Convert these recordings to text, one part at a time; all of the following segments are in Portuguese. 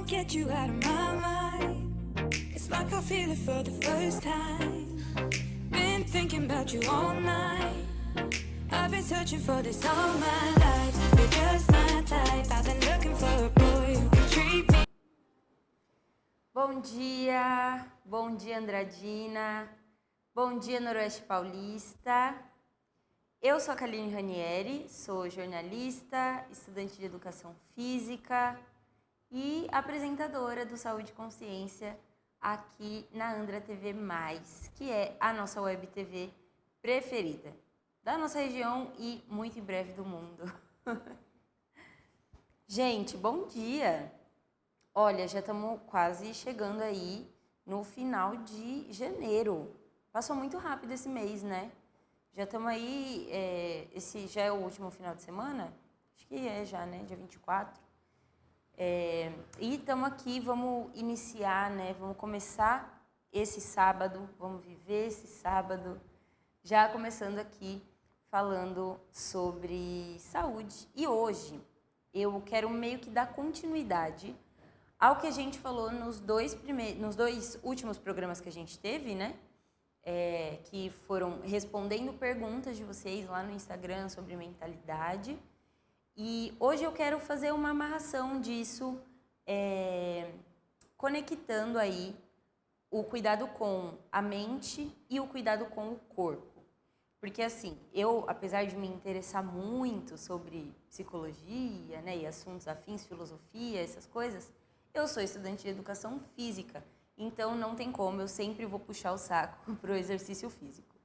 get you out of my mind. It's like I feel it for the first time. Been thinking about you all night. I've been searching for this all my life. You're just my type. I've been looking for a boy who can treat me. Bom dia Andradina, bom dia Noroeste Paulista. Eu sou a Kaline Ranieri, sou jornalista, estudante de educação física e apresentadora do Saúde e Consciência aqui na Andra TV+, que é a nossa web TV preferida da nossa região e muito em breve do mundo. Gente, bom dia! Olha, já estamos quase chegando aí no final de janeiro. Passou muito rápido esse mês, né? Já estamos aí, esse já é o último final de semana? Acho que é já, né? Dia 24. E estamos aqui, vamos iniciar, né? Vamos começar esse sábado, vamos viver esse sábado, já começando aqui falando sobre saúde. E hoje eu quero meio que dar continuidade ao que a gente falou nos dois últimos programas que a gente teve, né? Que foram respondendo perguntas de vocês lá no Instagram sobre mentalidade. E hoje eu quero fazer uma amarração disso, conectando aí o cuidado com a mente e o cuidado com o corpo. Porque assim, eu, apesar de me interessar muito sobre psicologia, né, e assuntos afins, filosofia, essas coisas, eu sou estudante de educação física, então não tem como, eu sempre vou puxar o saco para o exercício físico.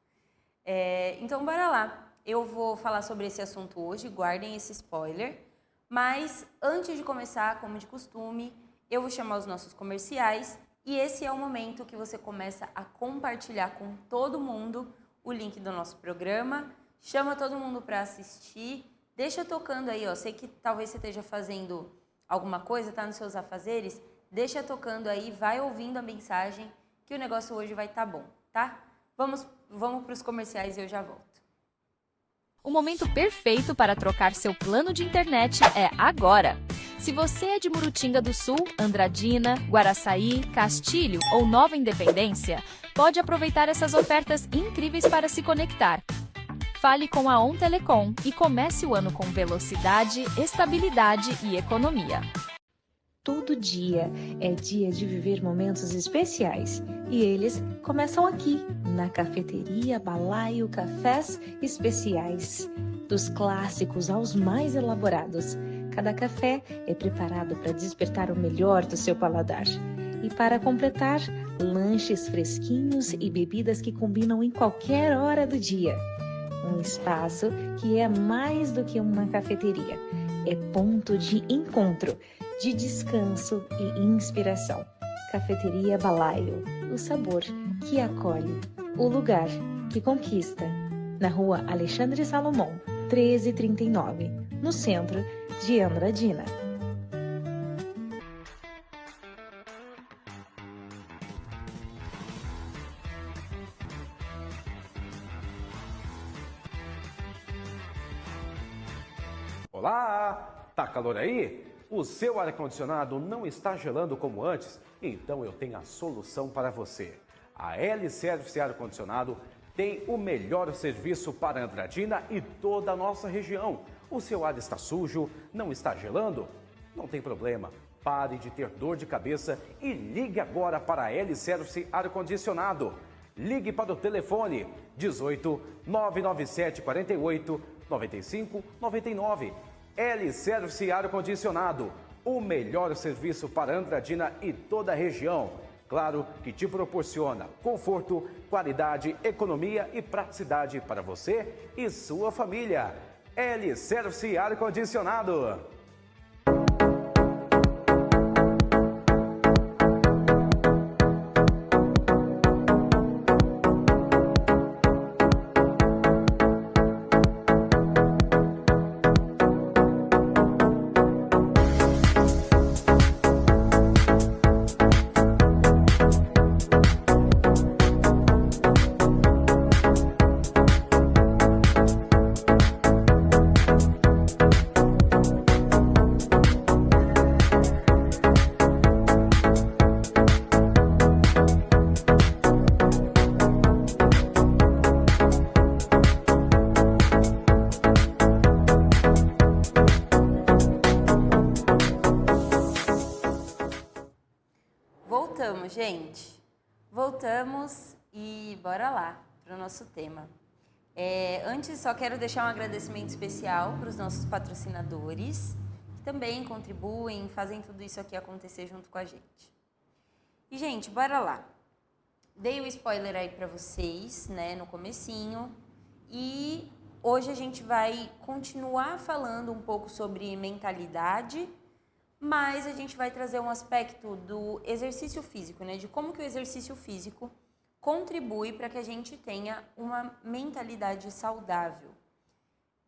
Então, bora lá. Eu vou falar sobre esse assunto hoje, guardem esse spoiler. Mas, antes de começar, como de costume, eu vou chamar os nossos comerciais. E esse é o momento que você começa a compartilhar com todo mundo o link do nosso programa. Chama todo mundo para assistir. Deixa tocando aí, ó. Sei que talvez você esteja fazendo alguma coisa, tá nos seus afazeres. Deixa tocando aí, vai ouvindo a mensagem, que o negócio hoje vai estar bom, tá? Vamos para os comerciais e eu já volto. O momento perfeito para trocar seu plano de internet é agora! Se você é de Murutinga do Sul, Andradina, Guaraçaí, Castilho ou Nova Independência, pode aproveitar essas ofertas incríveis para se conectar. Fale com a On Telecom e comece o ano com velocidade, estabilidade e economia. Todo dia é dia de viver momentos especiais e eles começam aqui, na Cafeteria Balaio Cafés Especiais. Dos clássicos aos mais elaborados, cada café é preparado para despertar o melhor do seu paladar. E para completar, lanches fresquinhos e bebidas que combinam em qualquer hora do dia. Um espaço que é mais do que uma cafeteria, é ponto de encontro, de descanso e inspiração. Cafeteria Balaio, o sabor que acolhe, o lugar que conquista. Na rua Alexandre Salomão, 1339, no centro de Andradina. Olá! Tá calor aí? O seu ar-condicionado não está gelando como antes? Então eu tenho a solução para você. A L-Service Ar-Condicionado tem o melhor serviço para Andradina e toda a nossa região. O seu ar está sujo? Não está gelando? Não tem problema. Pare de ter dor de cabeça e ligue agora para a L-Service Ar-Condicionado. Ligue para o telefone 18 997 48 95 99. L-Service Ar-Condicionado, o melhor serviço para Andradina e toda a região. Claro que te proporciona conforto, qualidade, economia e praticidade para você e sua família. L-Service Ar-Condicionado. voltamos, gente. Voltamos e bora lá para o nosso tema. Antes, só quero deixar um agradecimento especial para os nossos patrocinadores, que também contribuem, fazem tudo isso aqui acontecer junto com a gente. E, gente, bora lá. Dei o spoiler aí para vocês, né, no comecinho. E hoje a gente vai continuar falando um pouco sobre mentalidade, mas a gente vai trazer um aspecto do exercício físico, né, de como que o exercício físico contribui para que a gente tenha uma mentalidade saudável.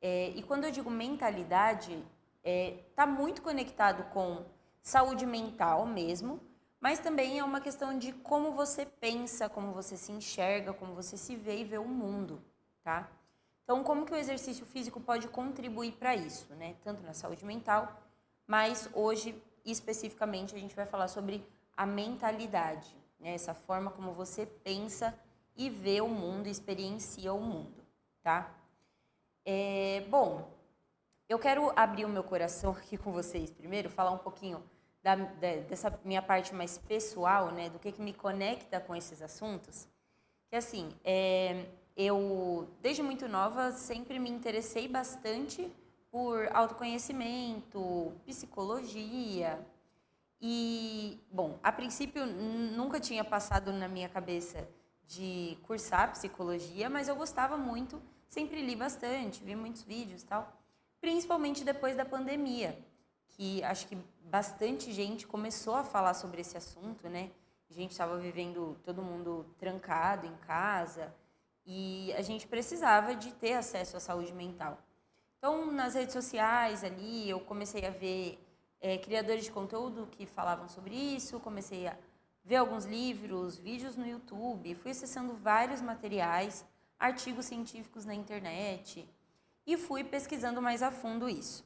E quando eu digo mentalidade, tá muito conectado com saúde mental mesmo, mas também é uma questão de como você pensa, como você se enxerga, como você se vê e vê o mundo, tá? Então, como que o exercício físico pode contribuir para isso, né? Tanto na saúde mental, mas hoje, especificamente, a gente vai falar sobre a mentalidade, né? Essa forma como você pensa e vê o mundo, experiencia o mundo, tá? Bom, eu quero abrir o meu coração aqui com vocês primeiro, falar um pouquinho dessa minha parte mais pessoal, né? Do que me conecta com esses assuntos. Que assim, eu, desde muito nova, sempre me interessei bastante por autoconhecimento, psicologia. E, bom, a princípio nunca tinha passado na minha cabeça de cursar psicologia, mas eu gostava muito, sempre li bastante, vi muitos vídeos e tal, principalmente depois da pandemia, que acho que bastante gente começou a falar sobre esse assunto, né? A gente estava vivendo todo mundo trancado em casa e a gente precisava de ter acesso à saúde mental. Então, nas redes sociais ali, eu comecei a ver criadores de conteúdo que falavam sobre isso, comecei a ver alguns livros, vídeos no YouTube, fui acessando vários materiais, artigos científicos na internet e fui pesquisando mais a fundo isso.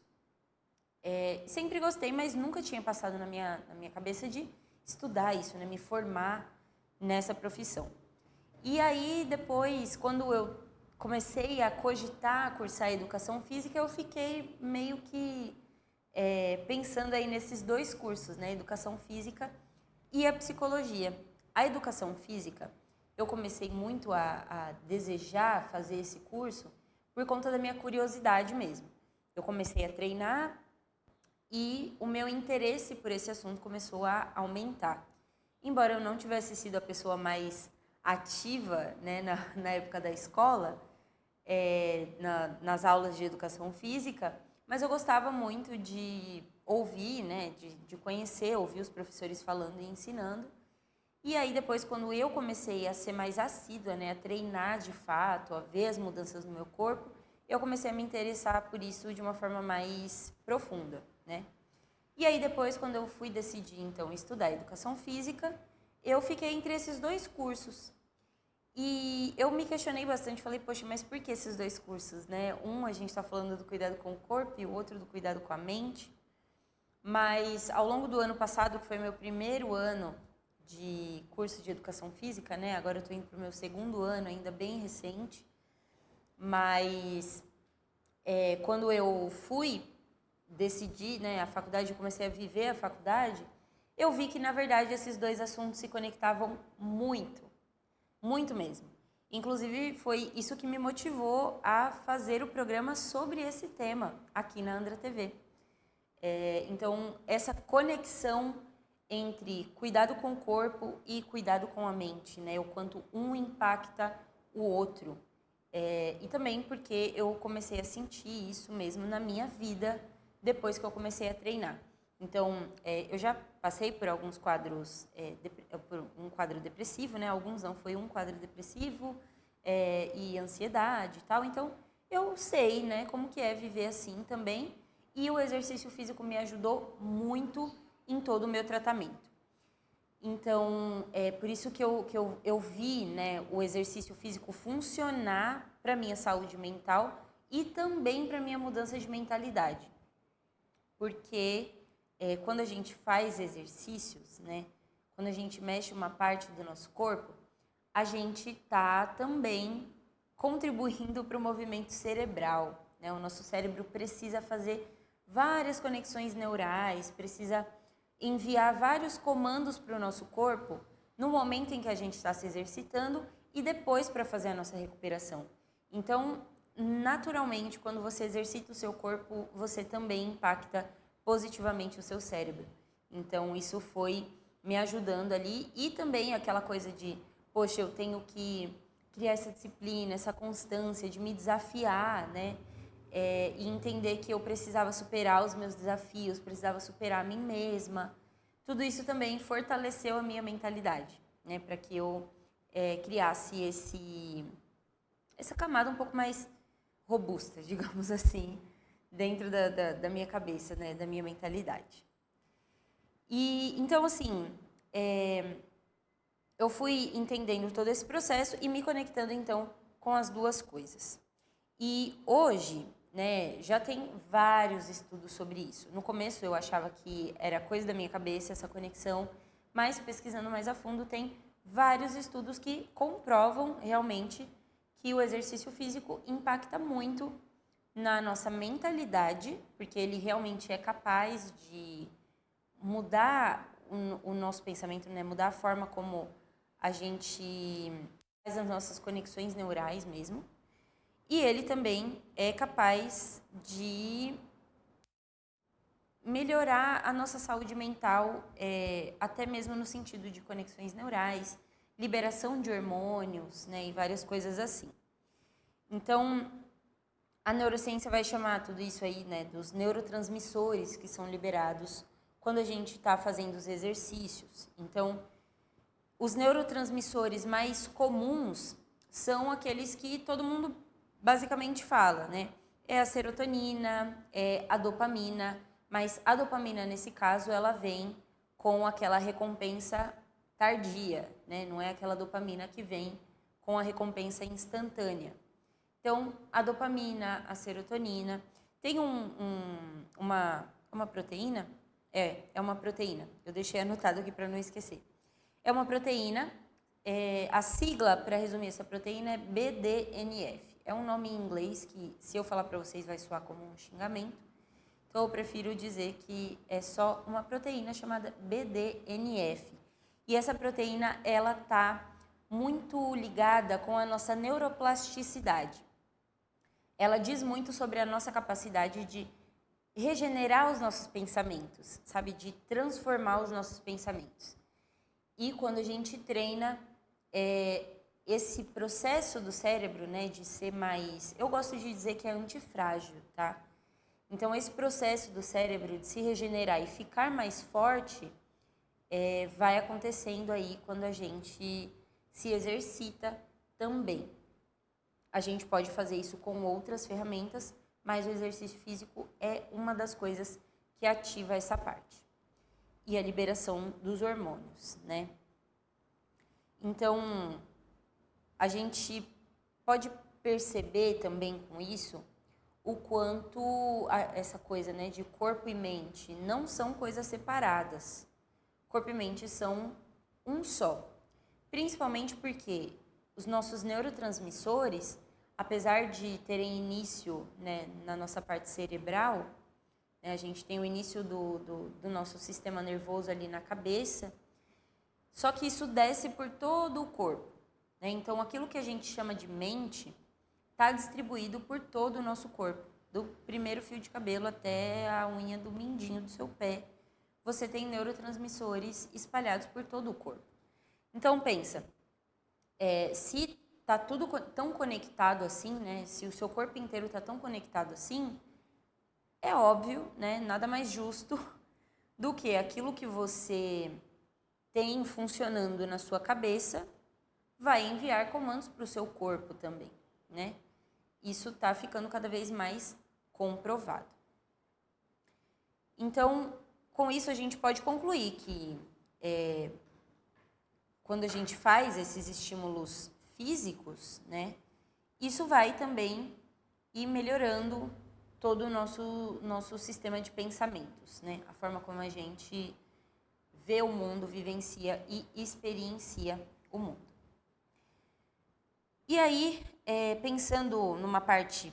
Sempre gostei, mas nunca tinha passado na minha cabeça de estudar isso, né? Me formar nessa profissão. E aí, depois, quando eu comecei a cogitar cursar educação física, eu fiquei meio que pensando aí nesses dois cursos, né? Educação física e a psicologia. A educação física, eu comecei muito a desejar fazer esse curso por conta da minha curiosidade mesmo. Eu comecei a treinar e o meu interesse por esse assunto começou a aumentar. Embora eu não tivesse sido a pessoa mais ativa, né, na época da escola, nas aulas de educação física, mas eu gostava muito de ouvir, né, de conhecer, ouvir os professores falando e ensinando. E aí depois, quando eu comecei a ser mais assídua, né, a treinar de fato, a ver as mudanças no meu corpo, eu comecei a me interessar por isso de uma forma mais profunda, né? E aí depois, quando eu fui decidir, então, estudar educação física, eu fiquei entre esses dois cursos. E eu me questionei bastante, falei, poxa, mas por que esses dois cursos, né? Um, a gente está falando do cuidado com o corpo e o outro do cuidado com a mente. Mas ao longo do ano passado, que foi meu primeiro ano de curso de educação física, né? Agora eu estou indo para o meu segundo ano, ainda bem recente. Mas quando eu fui decidir, né, a faculdade, eu comecei a viver a faculdade, eu vi que, na verdade, esses dois assuntos se conectavam muito, muito mesmo. Inclusive, foi isso que me motivou a fazer o programa sobre esse tema aqui na Andra TV. Então, essa conexão entre cuidado com o corpo e cuidado com a mente, né, o quanto um impacta o outro. E também porque eu comecei a sentir isso mesmo na minha vida depois que eu comecei a treinar. Então, eu já passei por alguns quadros, por um quadro depressivo, né? Alguns não, foi um quadro depressivo e ansiedade e tal. Então, eu sei, né, como que é viver assim também. E o exercício físico me ajudou muito em todo o meu tratamento. Então, é por isso que eu vi, né, o exercício físico funcionar para a minha saúde mental e também para a minha mudança de mentalidade. Porque quando a gente faz exercícios, né, quando a gente mexe uma parte do nosso corpo, a gente está também contribuindo para o movimento cerebral, né? O nosso cérebro precisa fazer várias conexões neurais, precisa enviar vários comandos para o nosso corpo no momento em que a gente está se exercitando e depois para fazer a nossa recuperação. Então, naturalmente, quando você exercita o seu corpo, você também impacta positivamente o seu cérebro. Então, isso foi me ajudando ali. E também aquela coisa de, poxa, eu tenho que criar essa disciplina, essa constância de me desafiar, né? E entender que eu precisava superar os meus desafios, precisava superar a mim mesma. Tudo isso também fortaleceu a minha mentalidade, né? Para que eu criasse essa camada um pouco mais robusta, digamos assim, dentro da minha cabeça, né? Da minha mentalidade. E então, assim, eu fui entendendo todo esse processo e me conectando, então, com as duas coisas. E hoje, né, já tem vários estudos sobre isso. No começo eu achava que era coisa da minha cabeça, essa conexão, mas pesquisando mais a fundo tem vários estudos que comprovam realmente que o exercício físico impacta muito na nossa mentalidade, porque ele realmente é capaz de mudar o nosso pensamento, né? Mudar a forma como a gente faz as nossas conexões neurais mesmo. E ele também é capaz de melhorar a nossa saúde mental, até mesmo no sentido de conexões neurais, liberação de hormônios, né? E várias coisas assim. Então, a neurociência vai chamar tudo isso aí, né, dos neurotransmissores que são liberados quando a gente está fazendo os exercícios. Então, os neurotransmissores mais comuns são aqueles que todo mundo basicamente fala, né? É a serotonina, é a dopamina, mas a dopamina, nesse caso, ela vem com aquela recompensa tardia, né? Não é aquela dopamina que vem com a recompensa instantânea. Então, a dopamina, a serotonina, tem uma proteína, é uma proteína, eu deixei anotado aqui para não esquecer. É uma proteína, a sigla para resumir essa proteína é BDNF. É um nome em inglês que, se eu falar para vocês, vai soar como um xingamento. Então, eu prefiro dizer que é só uma proteína chamada BDNF. E essa proteína, ela está muito ligada com a nossa neuroplasticidade. Ela diz muito sobre a nossa capacidade de regenerar os nossos pensamentos, sabe? De transformar os nossos pensamentos. E quando a gente treina esse processo do cérebro, né, de ser mais... Eu gosto de dizer que é antifrágil, tá? Então, esse processo do cérebro de se regenerar e ficar mais forte vai acontecendo aí quando a gente se exercita também. A gente pode fazer isso com outras ferramentas, mas o exercício físico é uma das coisas que ativa essa parte. E a liberação dos hormônios, né? Então, a gente pode perceber também com isso o quanto essa coisa, né, de corpo e mente não são coisas separadas. Corpo e mente são um só. Principalmente porque os nossos neurotransmissores, apesar de terem início, né, na nossa parte cerebral, né, a gente tem o início do nosso sistema nervoso ali na cabeça, só que isso desce por todo o corpo, né? Então, aquilo que a gente chama de mente está distribuído por todo o nosso corpo, do primeiro fio de cabelo até a unha do mindinho do seu pé. Você tem neurotransmissores espalhados por todo o corpo. Então, pensa, se está tudo tão conectado assim, né? Se o seu corpo inteiro está tão conectado assim, é óbvio, né? Nada mais justo do que aquilo que você tem funcionando na sua cabeça vai enviar comandos para o seu corpo também, né? Isso está ficando cada vez mais comprovado. Então, com isso a gente pode concluir que quando a gente faz esses estímulos físicos, né, isso vai também ir melhorando todo o nosso sistema de pensamentos, né, a forma como a gente vê o mundo, vivencia e experiencia o mundo. E aí, pensando numa parte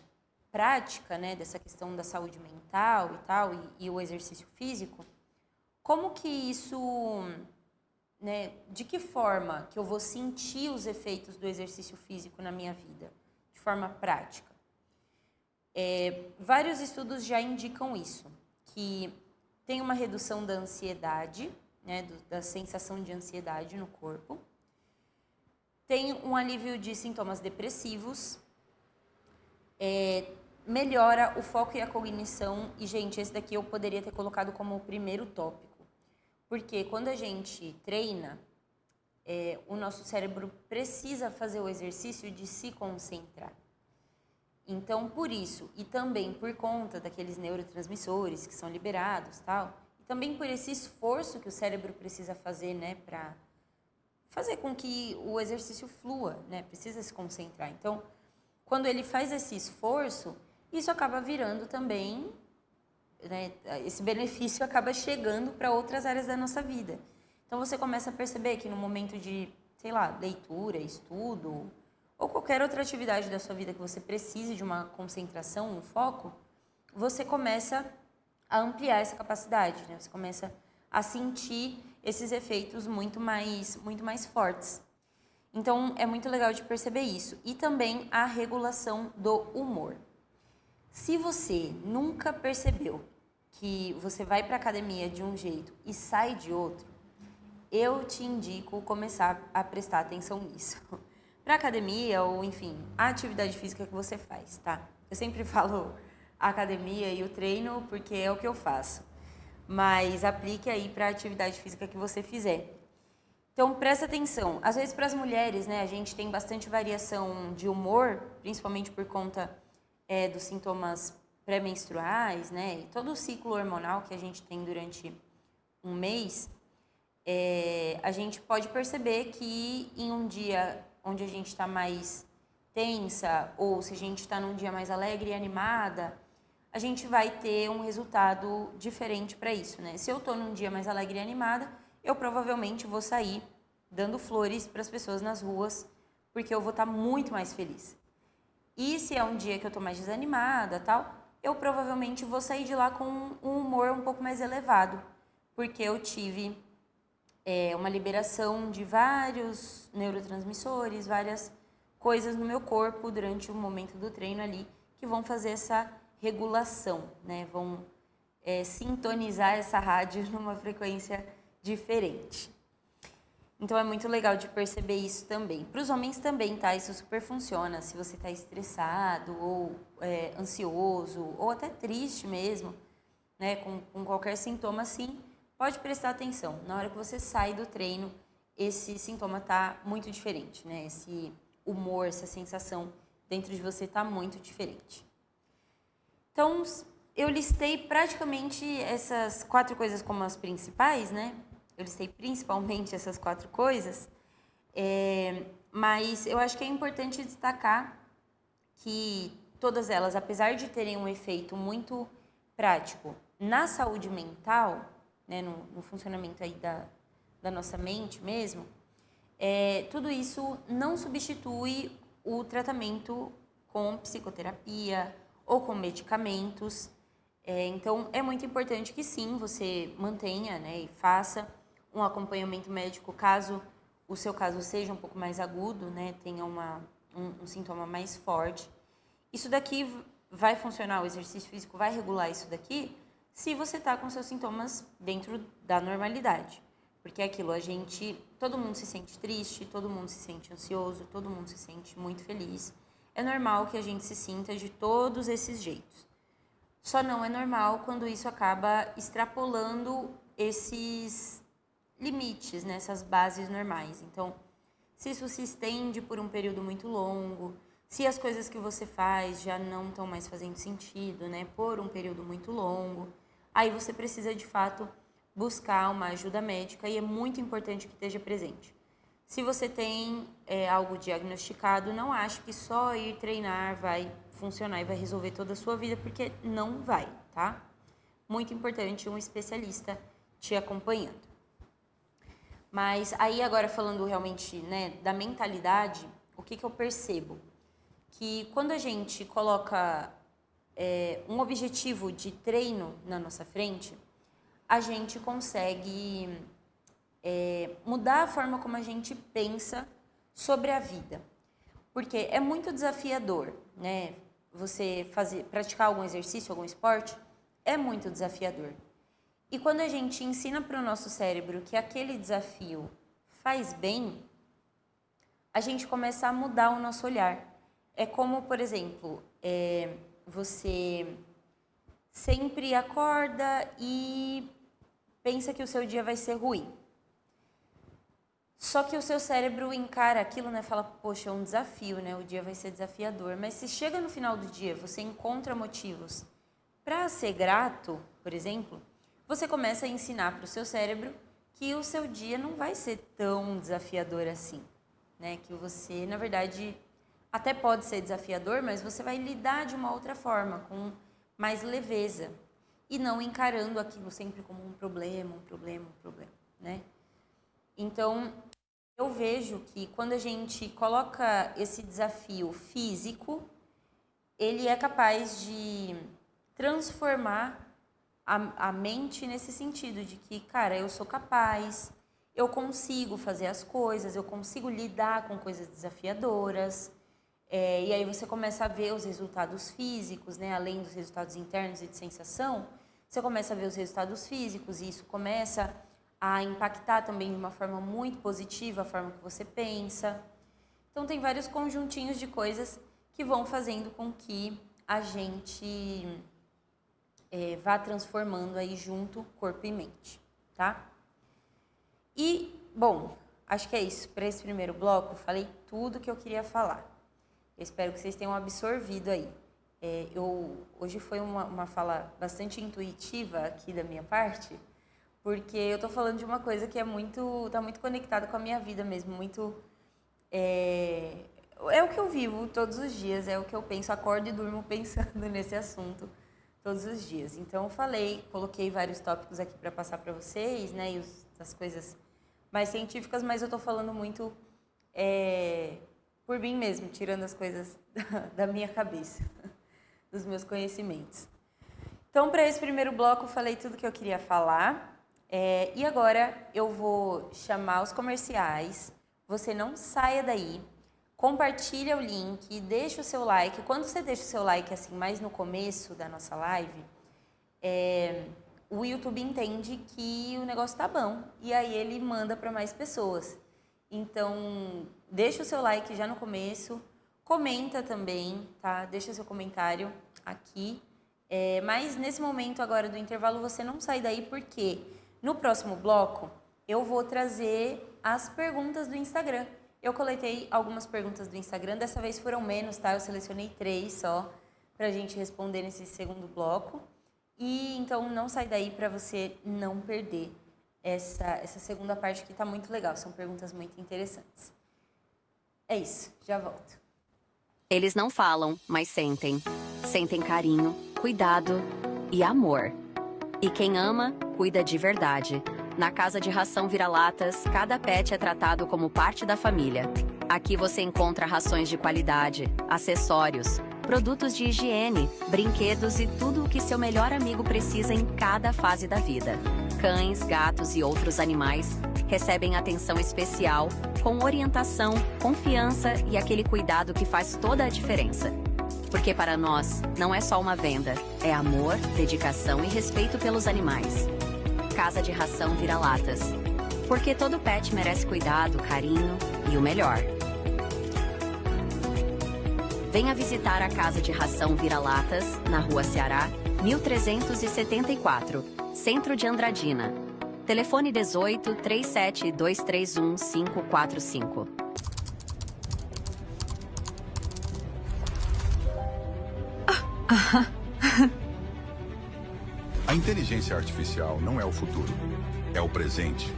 prática, né, dessa questão da saúde mental e tal, e o exercício físico, como que isso, né, de que forma que eu vou sentir os efeitos do exercício físico na minha vida, de forma prática? Vários estudos já indicam isso, que tem uma redução da ansiedade, né, da sensação de ansiedade no corpo, tem um alívio de sintomas depressivos, melhora o foco e a cognição, e, gente, esse daqui eu poderia ter colocado como o primeiro tópico, porque quando a gente treina, o nosso cérebro precisa fazer o exercício de se concentrar. Então, por isso, e também por conta daqueles neurotransmissores que são liberados, tal, e também por esse esforço que o cérebro precisa fazer, né, para fazer com que o exercício flua, né, precisa se concentrar. Então, quando ele faz esse esforço, isso acaba virando também, né, esse benefício acaba chegando para outras áreas da nossa vida. Então, você começa a perceber que no momento de, sei lá, leitura, estudo, ou qualquer outra atividade da sua vida que você precise de uma concentração, um foco, você começa a ampliar essa capacidade, né? Você começa a sentir esses efeitos muito mais fortes. Então, é muito legal de perceber isso. E também a regulação do humor. Se você nunca percebeu que você vai para a academia de um jeito e sai de outro, eu te indico começar a prestar atenção nisso. Para academia ou, enfim, a atividade física que você faz, tá? Eu sempre falo a academia e o treino porque é o que eu faço. Mas aplique aí para a atividade física que você fizer. Então, presta atenção. Às vezes, para as mulheres, né, a gente tem bastante variação de humor, principalmente por conta dos sintomas pré-menstruais, né, e todo o ciclo hormonal que a gente tem durante um mês. A gente pode perceber que em um dia onde a gente está mais tensa, ou se a gente está num dia mais alegre e animada, a gente vai ter um resultado diferente para isso, né? Se eu estou num dia mais alegre e animada, eu provavelmente vou sair dando flores para as pessoas nas ruas, porque eu vou estar muito mais feliz. E se é um dia que eu estou mais desanimada, tal, eu provavelmente vou sair de lá com um humor um pouco mais elevado, porque eu tive uma liberação de vários neurotransmissores, várias coisas no meu corpo durante o momento do treino ali, que vão fazer essa regulação, né? Vão sintonizar essa rádio numa frequência diferente. Então, é muito legal de perceber isso também. Para os homens também, tá? Isso super funciona. Se você está estressado ou ansioso ou até triste mesmo, né? Com qualquer sintoma assim, pode prestar atenção. Na hora que você sai do treino, esse sintoma tá muito diferente, né? Esse humor, essa sensação dentro de você tá muito diferente. Então, eu listei praticamente essas 4 coisas como as principais, né? Eu listei principalmente essas 4 coisas, mas eu acho que é importante destacar que todas elas, apesar de terem um efeito muito prático na saúde mental, né, no funcionamento aí da nossa mente mesmo, tudo isso não substitui o tratamento com psicoterapia ou com medicamentos. Então, é muito importante que sim, você mantenha, né, e faça um acompanhamento médico caso o seu caso seja um pouco mais agudo, né, tenha um sintoma mais forte. Isso daqui vai funcionar, o exercício físico vai regular isso daqui, se você está com seus sintomas dentro da normalidade. Porque é aquilo, todo mundo se sente triste, todo mundo se sente ansioso, todo mundo se sente muito feliz. É normal que a gente se sinta de todos esses jeitos. Só não é normal quando isso acaba extrapolando esses limites, né, essas bases normais. Então, se isso se estende por um período muito longo, se as coisas que você faz já não estão mais fazendo sentido, né, por um período muito longo, aí você precisa, de fato, buscar uma ajuda médica e é muito importante que esteja presente. Se você tem algo diagnosticado, não ache que só ir treinar vai funcionar e vai resolver toda a sua vida, porque não vai, tá? Muito importante um especialista te acompanhando. Mas aí agora falando realmente, né, da mentalidade, o que eu percebo? Que quando a gente coloca um objetivo de treino na nossa frente, a gente consegue mudar a forma como a gente pensa sobre a vida. Porque é muito desafiador, né? Você praticar algum exercício, algum esporte, é muito desafiador. E quando a gente ensina para o nosso cérebro que aquele desafio faz bem, a gente começa a mudar o nosso olhar. É como, por exemplo, você sempre acorda e pensa que o seu dia vai ser ruim. Só que o seu cérebro encara aquilo, né? Fala, poxa, é um desafio, né? O dia vai ser desafiador. Mas se chega no final do dia, você encontra motivos para ser grato, por exemplo, você começa a ensinar para o seu cérebro que o seu dia não vai ser tão desafiador assim, né? Que você, na verdade, até pode ser desafiador, mas você vai lidar de uma outra forma, com mais leveza. E não encarando aquilo sempre como um problema, né? Então, eu vejo que quando a gente coloca esse desafio físico, ele é capaz de transformar a mente nesse sentido de que, cara, eu sou capaz, eu consigo fazer as coisas, eu consigo lidar com coisas desafiadoras. E aí você começa a ver os resultados físicos, né? Além dos resultados internos e de sensação, você começa a ver os resultados físicos e isso começa a impactar também de uma forma muito positiva a forma que você pensa. Então tem vários conjuntinhos de coisas que vão fazendo com que a gente vá transformando aí junto corpo e mente, tá? E, bom, acho que é isso. Para esse primeiro bloco, eu falei tudo que eu queria falar. Eu espero que vocês tenham absorvido aí. Hoje foi uma fala bastante intuitiva aqui da minha parte, porque eu tô falando de uma coisa que tá muito conectada com a minha vida mesmo, é o que eu vivo todos os dias, é o que eu penso, acordo e durmo pensando nesse assunto todos os dias. Então eu coloquei vários tópicos aqui para passar para vocês, né, e as coisas mais científicas, mas eu tô falando muito por mim mesmo, tirando as coisas da minha cabeça, dos meus conhecimentos. Então, para esse primeiro bloco, eu falei tudo que eu queria falar. E agora eu vou chamar os comerciais. Você não saia daí. Compartilha o link, deixa o seu like. Quando você deixa o seu like assim, mais no começo da nossa live, o YouTube entende que o negócio tá bom. E aí ele manda para mais pessoas. Então, deixa o seu like já no começo. Comenta também, tá? Deixa seu comentário aqui. Mas nesse momento agora do intervalo, você não sai daí porque no próximo bloco eu vou trazer as perguntas do Instagram. Eu coletei algumas perguntas do Instagram, dessa vez foram menos, tá? Eu selecionei 3 só pra gente responder nesse segundo bloco. E então não sai daí para você não perder essa segunda parte que tá muito legal. São perguntas muito interessantes. É isso, já volto. Eles não falam, mas sentem. Sentem carinho, cuidado e amor. E quem ama, cuida de verdade. Na Casa de Ração Vira-Latas, cada pet é tratado como parte da família. Aqui você encontra rações de qualidade, acessórios, produtos de higiene, brinquedos e tudo o que seu melhor amigo precisa em cada fase da vida. Cães, gatos e outros animais recebem atenção especial, com orientação, confiança e aquele cuidado que faz toda a diferença. Porque para nós, não é só uma venda, é amor, dedicação e respeito pelos animais. Casa de Ração Vira-Latas. Porque todo pet merece cuidado, carinho e o melhor. Venha visitar a Casa de Ração Vira-Latas, na Rua Ceará, 1374, Centro de Andradina. Telefone 18 37 231 545. A inteligência artificial não é o futuro, é o presente.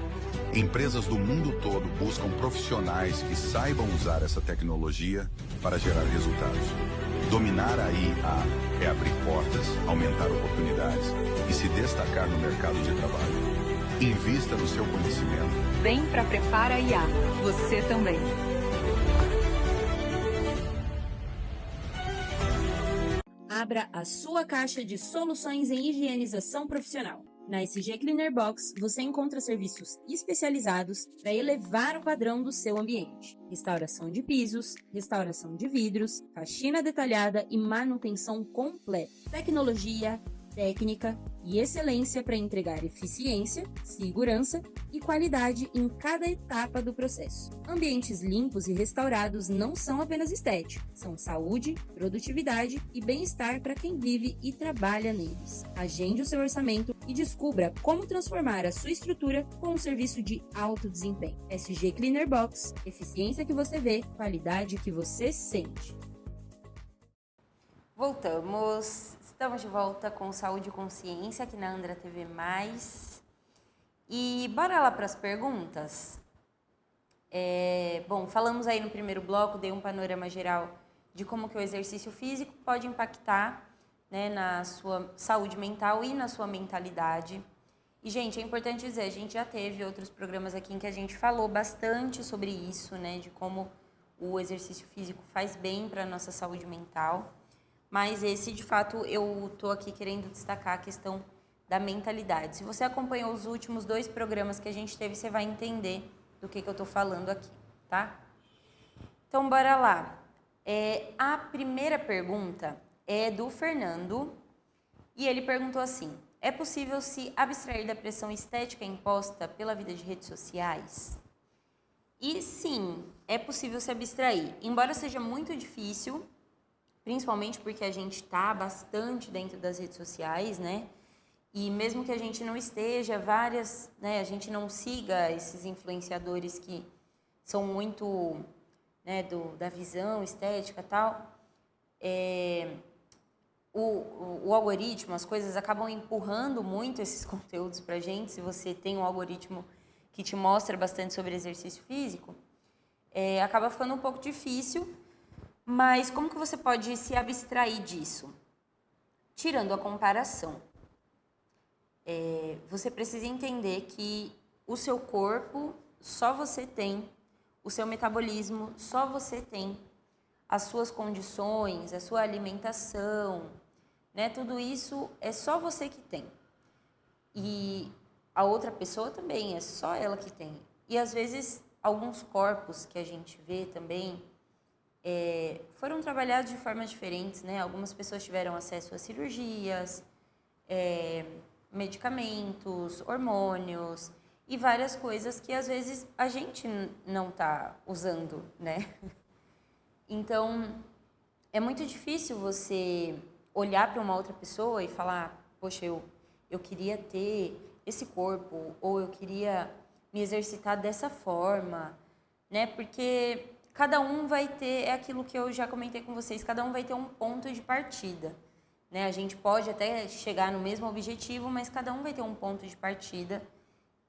Empresas do mundo todo buscam profissionais que saibam usar essa tecnologia para gerar resultados. Dominar a IA é abrir portas, aumentar oportunidades e se destacar no mercado de trabalho. Invista no seu conhecimento. Vem para Prepara IA. Você também. Abra a sua caixa de soluções em higienização profissional. Na SG Cleaner Box, você encontra serviços especializados para elevar o padrão do seu ambiente. Restauração de pisos, restauração de vidros, faxina detalhada e manutenção completa. Tecnologia, técnica e excelência para entregar eficiência, segurança e qualidade em cada etapa do processo. Ambientes limpos e restaurados não são apenas estéticos, são saúde, produtividade e bem-estar para quem vive e trabalha neles. Agende o seu orçamento e descubra como transformar a sua estrutura com um serviço de alto desempenho. SG Cleaner Box, eficiência que você vê, qualidade que você sente. Voltamos, estamos de volta com Saúde e Consciência aqui na Andra TV+. E bora lá para as perguntas? Bom, falamos aí no primeiro bloco, dei um panorama geral de como que o exercício físico pode impactar, né, na sua saúde mental e na sua mentalidade. E, gente, é importante dizer, a gente já teve outros programas aqui em que a gente falou bastante sobre isso, né, de como o exercício físico faz bem para a nossa saúde mental. Mas esse, de fato, eu estou aqui querendo destacar a questão da mentalidade. Se você acompanhou os últimos 2 programas que a gente teve, você vai entender do que eu estou falando aqui, tá? Então, bora lá. A primeira pergunta é do Fernando, e ele perguntou assim: é possível se abstrair da pressão estética imposta pela vida de redes sociais? E sim, é possível se abstrair, embora seja muito difícil, principalmente porque a gente está bastante dentro das redes sociais, né? E mesmo que a gente não esteja, né, a gente não siga esses influenciadores que são muito, né, da visão estética e tal, o algoritmo, as coisas acabam empurrando muito esses conteúdos pra gente. Se você tem um algoritmo que te mostra bastante sobre exercício físico, acaba ficando um pouco difícil. Mas como que você pode se abstrair disso? Tirando a comparação. Você precisa entender que o seu corpo, só você tem, o seu metabolismo, só você tem, as suas condições, a sua alimentação, né? Tudo isso é só você que tem. E a outra pessoa também, é só ela que tem. E às vezes, alguns corpos que a gente vê também, foram trabalhados de formas diferentes, né? Algumas pessoas tiveram acesso a cirurgias, medicamentos, hormônios e várias coisas que às vezes a gente não está usando, né? Então, é muito difícil você olhar para uma outra pessoa e falar: poxa, eu queria ter esse corpo, ou eu queria me exercitar dessa forma, né? Porque cada um vai ter, é aquilo que eu já comentei com vocês, cada um vai ter um ponto de partida, né? A gente pode até chegar no mesmo objetivo, mas cada um vai ter um ponto de partida.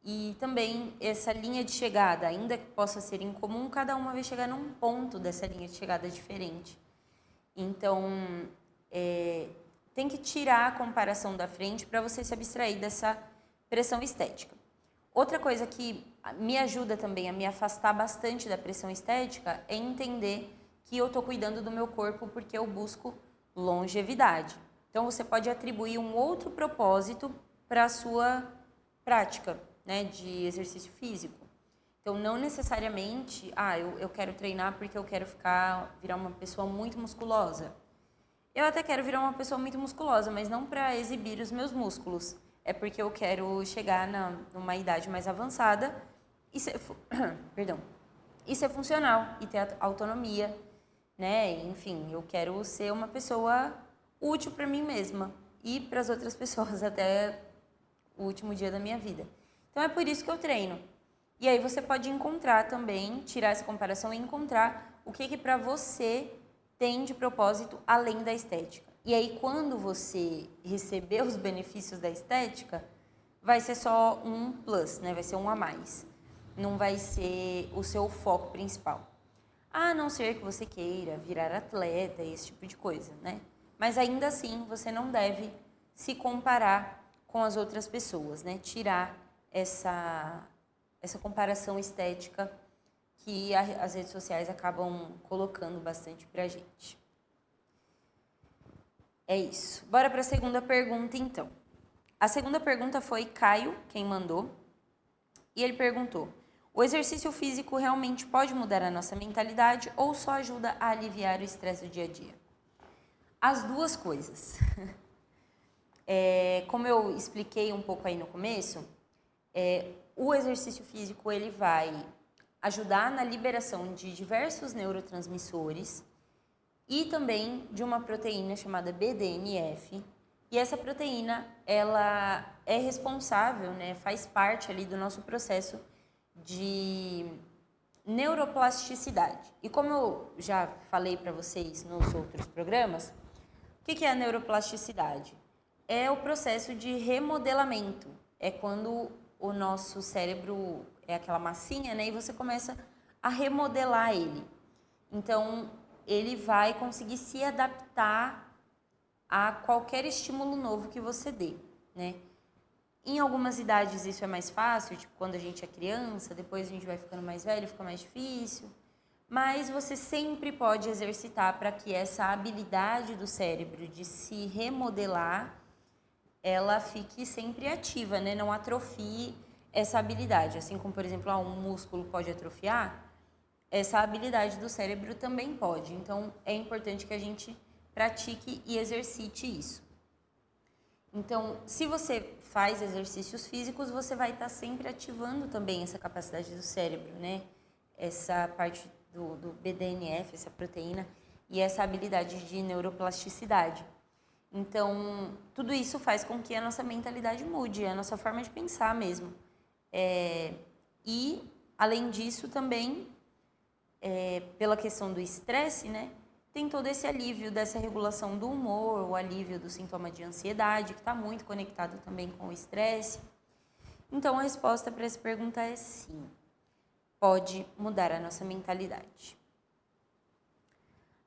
E também essa linha de chegada, ainda que possa ser em comum, cada uma vai chegar num ponto dessa linha de chegada diferente. Então, tem que tirar a comparação da frente para você se abstrair dessa pressão estética. Outra coisa que me ajuda também a me afastar bastante da pressão estética é entender que eu estou cuidando do meu corpo porque eu busco longevidade. Então, você pode atribuir um outro propósito para a sua prática, né, de exercício físico. Então, não necessariamente, eu quero treinar porque eu quero virar uma pessoa muito musculosa. Eu até quero virar uma pessoa muito musculosa, mas não para exibir os meus músculos. É porque eu quero chegar numa idade mais avançada e ser, e ser funcional e ter autonomia, né? Enfim, eu quero ser uma pessoa útil para mim mesma e para as outras pessoas até o último dia da minha vida. Então, é por isso que eu treino. E aí você pode encontrar também, tirar essa comparação e encontrar o que para você tem de propósito além da estética. E aí, quando você receber os benefícios da estética, vai ser só um plus, né? Vai ser um a mais. Não vai ser o seu foco principal. A não ser que você queira virar atleta, esse tipo de coisa, né? Mas ainda assim, você não deve se comparar com as outras pessoas, né? Tirar essa comparação estética que as redes sociais acabam colocando bastante pra gente. É isso. Bora para a segunda pergunta, então. A segunda pergunta foi Caio, quem mandou, e ele perguntou: o exercício físico realmente pode mudar a nossa mentalidade ou só ajuda a aliviar o estresse do dia a dia? As duas coisas. Como eu expliquei um pouco aí no começo, o exercício físico ele vai ajudar na liberação de diversos neurotransmissores e também de uma proteína chamada BDNF. E essa proteína, ela é responsável, né, faz parte ali do nosso processo de neuroplasticidade. E como eu já falei para vocês nos outros programas, o que é a neuroplasticidade? É o processo de remodelamento. É quando o nosso cérebro é aquela massinha, né, e você começa a remodelar ele. Então, ele vai conseguir se adaptar a qualquer estímulo novo que você dê, né? Em algumas idades isso é mais fácil, tipo quando a gente é criança, depois a gente vai ficando mais velho, fica mais difícil. Mas você sempre pode exercitar para que essa habilidade do cérebro de se remodelar, ela fique sempre ativa, né? Não atrofie essa habilidade. Assim como, por exemplo, um músculo pode atrofiar, essa habilidade do cérebro também pode. Então, é importante que a gente pratique e exercite isso. Então, se você faz exercícios físicos, você vai estar sempre ativando também essa capacidade do cérebro, né? Essa parte do BDNF, essa proteína, e essa habilidade de neuroplasticidade. Então, tudo isso faz com que a nossa mentalidade mude, a nossa forma de pensar mesmo. E, além disso, também, pela questão do estresse, né? Tem todo esse alívio dessa regulação do humor, o alívio do sintoma de ansiedade, que está muito conectado também com o estresse. Então, a resposta para essa pergunta é sim. Pode mudar a nossa mentalidade.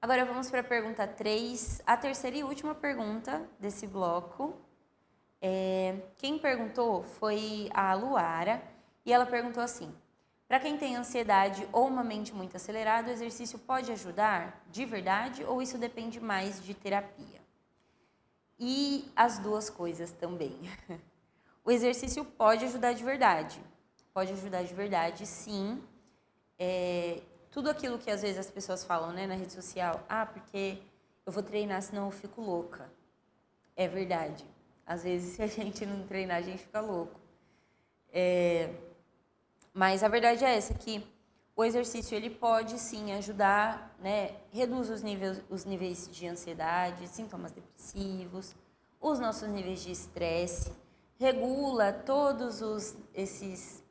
Agora vamos para a pergunta 3, a terceira e última pergunta desse bloco. Quem perguntou foi a Luara, e ela perguntou assim: para quem tem ansiedade ou uma mente muito acelerada, o exercício pode ajudar de verdade ou isso depende mais de terapia? E as duas coisas também. O exercício pode ajudar de verdade. Pode ajudar de verdade, sim. Tudo aquilo que às vezes as pessoas falam, né, na rede social, porque eu vou treinar senão eu fico louca. É verdade. Às vezes, se a gente não treinar, a gente fica louco. Mas a verdade é essa, que o exercício ele pode sim ajudar, né? Reduz os níveis de ansiedade, sintomas depressivos, os nossos níveis de estresse, regula todos esses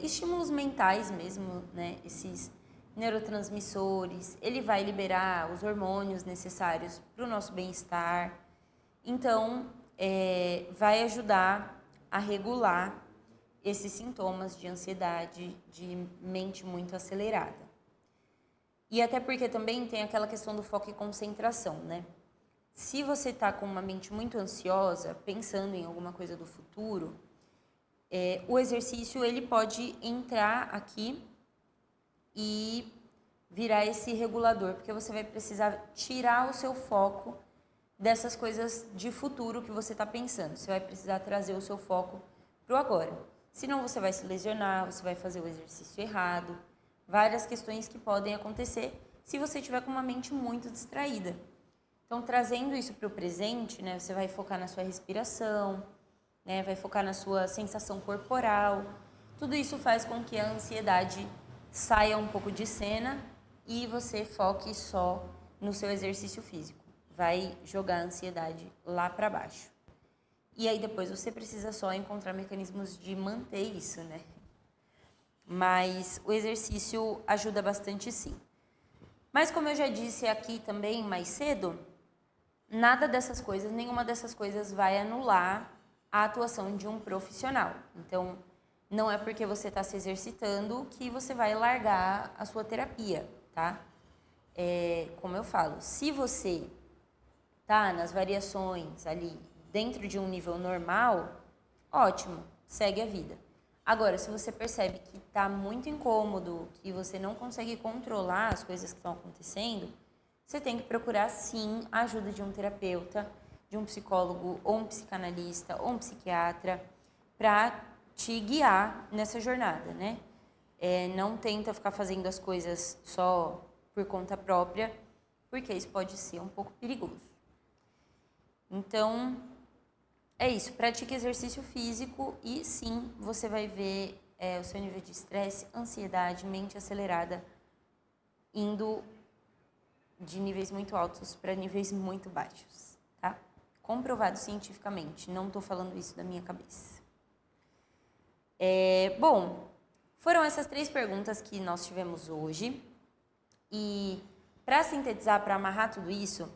estímulos mentais mesmo, né? Esses neurotransmissores, ele vai liberar os hormônios necessários para o nosso bem-estar. Então, vai ajudar a regular esses sintomas de ansiedade, de mente muito acelerada. E até porque também tem aquela questão do foco e concentração, né? Se você está com uma mente muito ansiosa, pensando em alguma coisa do futuro, o exercício ele pode entrar aqui e virar esse regulador, porque você vai precisar tirar o seu foco dessas coisas de futuro que você está pensando. Você vai precisar trazer o seu foco para o agora. Senão você vai se lesionar, você vai fazer o exercício errado, várias questões que podem acontecer se você tiver com uma mente muito distraída. Então, trazendo isso para o presente, né, você vai focar na sua respiração, né, vai focar na sua sensação corporal. Tudo isso faz com que a ansiedade saia um pouco de cena e você foque só no seu exercício físico. Vai jogar a ansiedade lá para baixo. E aí depois você precisa só encontrar mecanismos de manter isso, né? Mas o exercício ajuda bastante sim. Mas como eu já disse aqui também mais cedo, nada dessas coisas, nenhuma dessas coisas vai anular a atuação de um profissional. Então, não é porque você está se exercitando que você vai largar a sua terapia, tá? Como eu falo, se você tá nas variações ali, dentro de um nível normal, ótimo, segue a vida. Agora, se você percebe que está muito incômodo, que você não consegue controlar as coisas que estão acontecendo, você tem que procurar, sim, a ajuda de um terapeuta, de um psicólogo ou um psicanalista ou um psiquiatra para te guiar nessa jornada, né? Não tenta ficar fazendo as coisas só por conta própria, porque isso pode ser um pouco perigoso. Então, é isso. Pratique exercício físico e sim, você vai ver o seu nível de estresse, ansiedade, mente acelerada, indo de níveis muito altos para níveis muito baixos, tá? Comprovado cientificamente, não estou falando isso da minha cabeça. Bom, foram essas 3 perguntas que nós tivemos hoje. E para sintetizar, para amarrar tudo isso,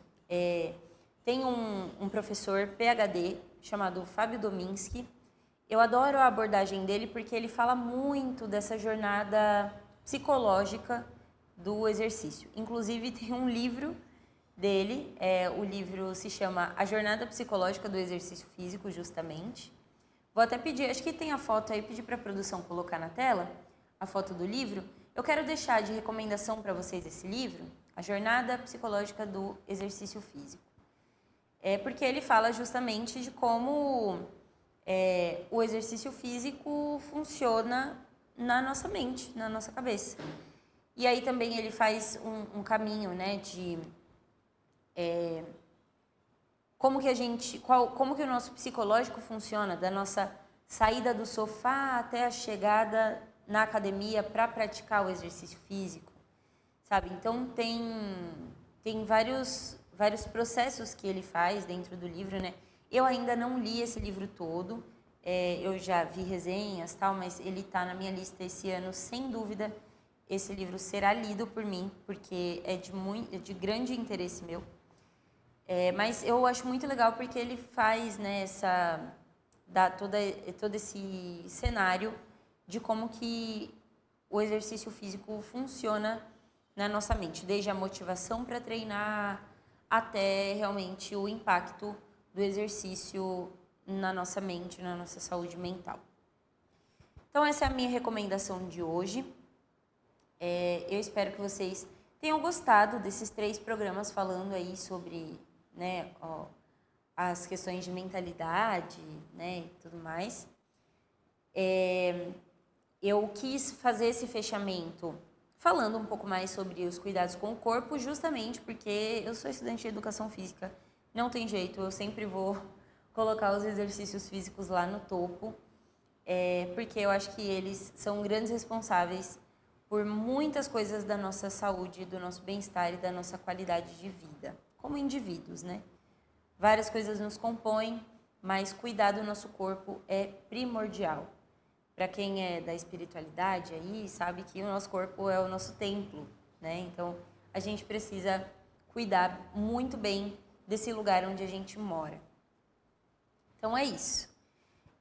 tem um professor PhD chamado Fábio Dominski. Eu adoro a abordagem dele porque ele fala muito dessa jornada psicológica do exercício. Inclusive tem um livro dele, o livro se chama A Jornada Psicológica do Exercício Físico, justamente. Vou até pedir, acho que tem a foto aí, pedir para a produção colocar na tela a foto do livro. Eu quero deixar de recomendação para vocês esse livro, A Jornada Psicológica do Exercício Físico. Porque ele fala justamente de como o exercício físico funciona na nossa mente, na nossa cabeça. E aí também ele faz um caminho, né, de como que o nosso psicológico funciona, da nossa saída do sofá até a chegada na academia para praticar o exercício físico, sabe? Então tem vários processos que ele faz dentro do livro, né? Eu ainda não li esse livro todo, eu já vi resenhas, tal, mas ele está na minha lista esse ano, sem dúvida. Esse livro será lido por mim, porque é de grande interesse meu. Mas eu acho muito legal porque ele faz, né, dá todo esse cenário de como que o exercício físico funciona na nossa mente, desde a motivação para treinar até realmente o impacto do exercício na nossa mente, na nossa saúde mental. Então essa é a minha recomendação de hoje. Eu espero que vocês tenham gostado desses 3 programas falando aí sobre, né, as questões de mentalidade, né, e tudo mais. Eu quis fazer esse fechamento falando um pouco mais sobre os cuidados com o corpo, justamente porque eu sou estudante de educação física, não tem jeito, eu sempre vou colocar os exercícios físicos lá no topo, porque eu acho que eles são grandes responsáveis por muitas coisas da nossa saúde, do nosso bem-estar e da nossa qualidade de vida, como indivíduos, né? Várias coisas nos compõem, mas cuidar do nosso corpo é primordial. Para quem é da espiritualidade aí, sabe que o nosso corpo é o nosso templo, né? Então, a gente precisa cuidar muito bem desse lugar onde a gente mora. Então, é isso.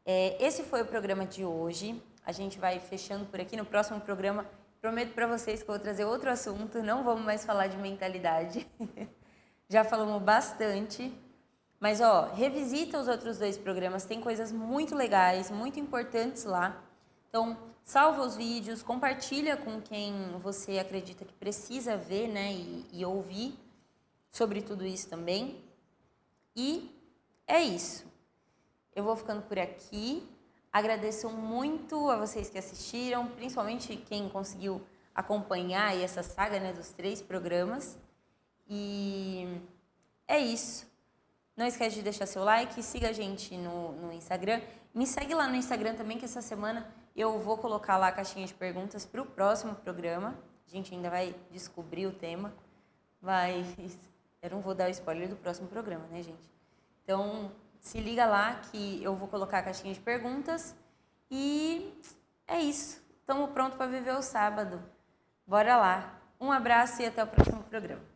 Esse foi o programa de hoje. A gente vai fechando por aqui. No próximo programa, prometo para vocês que eu vou trazer outro assunto. Não vamos mais falar de mentalidade. Já falamos bastante. Mas, revisita os outros 2 programas. Tem coisas muito legais, muito importantes lá. Então, salva os vídeos, compartilha com quem você acredita que precisa ver, né, e ouvir sobre tudo isso também. E é isso. Eu vou ficando por aqui. Agradeço muito a vocês que assistiram, principalmente quem conseguiu acompanhar aí essa saga, né, dos 3 programas. E é isso. Não esquece de deixar seu like, siga a gente no Instagram. Me segue lá no Instagram também, que essa semana eu vou colocar lá a caixinha de perguntas para o próximo programa. A gente ainda vai descobrir o tema, mas eu não vou dar o spoiler do próximo programa, né, gente? Então, se liga lá que eu vou colocar a caixinha de perguntas. E é isso. Estamos prontos para viver o sábado. Bora lá. Um abraço e até o próximo programa.